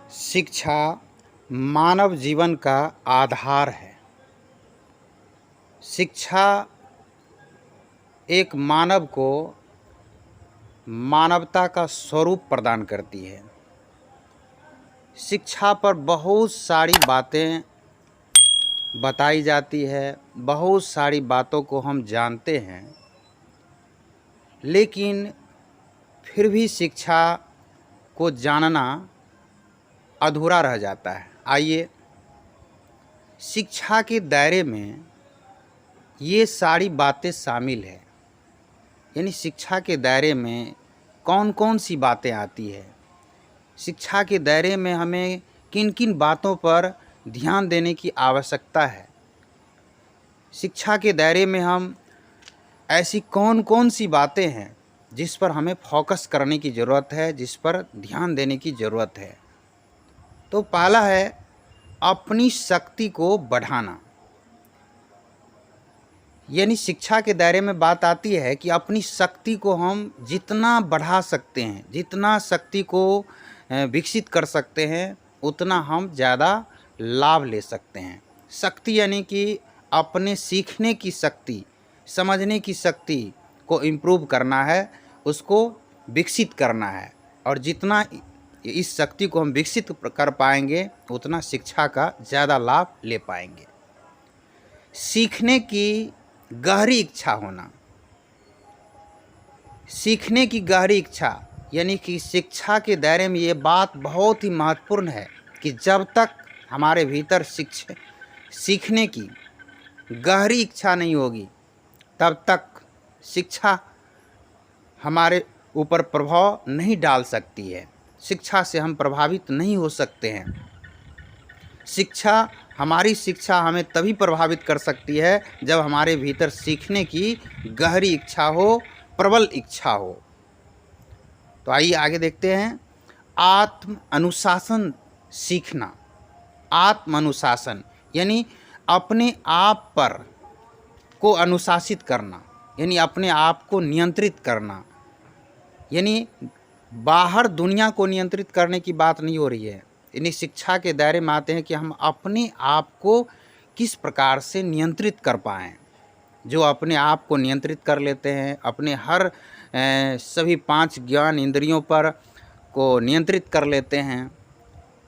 शिक्षा मानव जीवन का आधार है। शिक्षा एक मानव को मानवता का स्वरूप प्रदान करती है। शिक्षा पर बहुत सारी बातें बताई जाती है, बहुत सारी बातों को हम जानते हैं, लेकिन फिर भी शिक्षा को जानना अधूरा रह जाता है। आइए, शिक्षा के दायरे में ये सारी बातें शामिल है। यानी शिक्षा के दायरे में कौन कौन सी बातें आती है, शिक्षा के दायरे में हमें किन किन बातों पर ध्यान देने की आवश्यकता है, शिक्षा के दायरे में हम ऐसी कौन कौन सी बातें हैं जिस पर हमें फोकस करने की ज़रूरत है, जिस पर ध्यान देने की ज़रूरत है। तो पहला है अपनी शक्ति को बढ़ाना। यानी शिक्षा के दायरे में बात आती है कि अपनी शक्ति को हम जितना बढ़ा सकते हैं, जितना शक्ति को विकसित कर सकते हैं, उतना हम ज़्यादा लाभ ले सकते हैं। शक्ति यानी कि अपने सीखने की शक्ति, समझने की शक्ति को इम्प्रूव करना है, उसको विकसित करना है। और जितना इस शक्ति को हम विकसित कर पाएंगे, उतना शिक्षा का ज़्यादा लाभ ले पाएंगे। सीखने की गहरी इच्छा होना, सीखने की गहरी इच्छा, यानी कि शिक्षा के दायरे में ये बात बहुत ही महत्वपूर्ण है कि जब तक हमारे भीतर सीखने की गहरी इच्छा नहीं होगी, तब तक शिक्षा हमारे ऊपर प्रभाव नहीं डाल सकती है। शिक्षा से हम प्रभावित नहीं हो सकते हैं। हमारी शिक्षा हमें तभी प्रभावित कर सकती है जब हमारे भीतर सीखने की गहरी इच्छा हो, प्रबल इच्छा हो। तो आइए आगे देखते हैं। आत्म अनुशासन सीखना। आत्म अनुशासन यानी अपने आप पर को अनुशासित करना, यानी अपने आप को नियंत्रित करना। यानी बाहर दुनिया को नियंत्रित करने की बात नहीं हो रही है। यानी शिक्षा के दायरे में आते हैं कि हम अपने आप को किस प्रकार से नियंत्रित कर पाएँ। जो अपने आप को नियंत्रित कर लेते हैं, अपने हर सभी 5 ज्ञान इंद्रियों पर को नियंत्रित कर लेते हैं,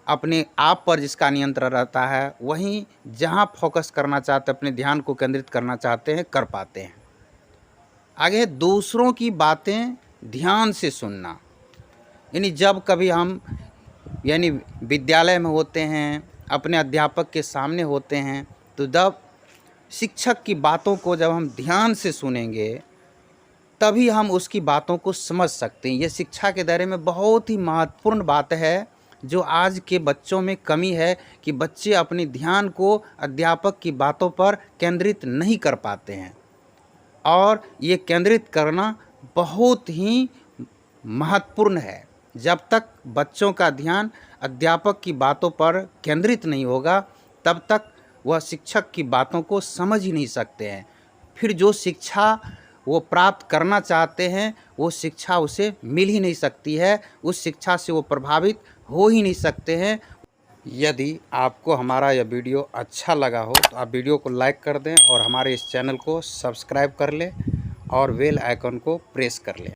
अपने आप पर जिसका नियंत्रण रहता है, वहीं जहाँ फोकस करना चाहते हैं, अपने ध्यान को केंद्रित करना चाहते हैं, कर पाते हैं। आगे दूसरों की बातें ध्यान से सुनना। यानी जब कभी हम विद्यालय में होते हैं, अपने अध्यापक के सामने होते हैं, तो जब शिक्षक की बातों को जब हम ध्यान से सुनेंगे, तभी हम उसकी बातों को समझ सकते हैं। ये शिक्षा के दायरे में बहुत ही महत्वपूर्ण बात है, जो आज के बच्चों में कमी है कि बच्चे अपने ध्यान को अध्यापक की बातों पर केंद्रित नहीं कर पाते हैं। और ये केंद्रित करना बहुत ही महत्वपूर्ण है। जब तक बच्चों का ध्यान अध्यापक की बातों पर केंद्रित नहीं होगा, तब तक वह शिक्षक की बातों को समझ ही नहीं सकते हैं। फिर जो शिक्षा वो प्राप्त करना चाहते हैं, वो शिक्षा उसे मिल ही नहीं सकती है, उस शिक्षा से वो प्रभावित हो ही नहीं सकते हैं। यदि आपको हमारा यह वीडियो अच्छा लगा हो तो आप वीडियो को लाइक कर दें और हमारे इस चैनल को सब्सक्राइब कर लें और बेल आइकन को प्रेस कर लें।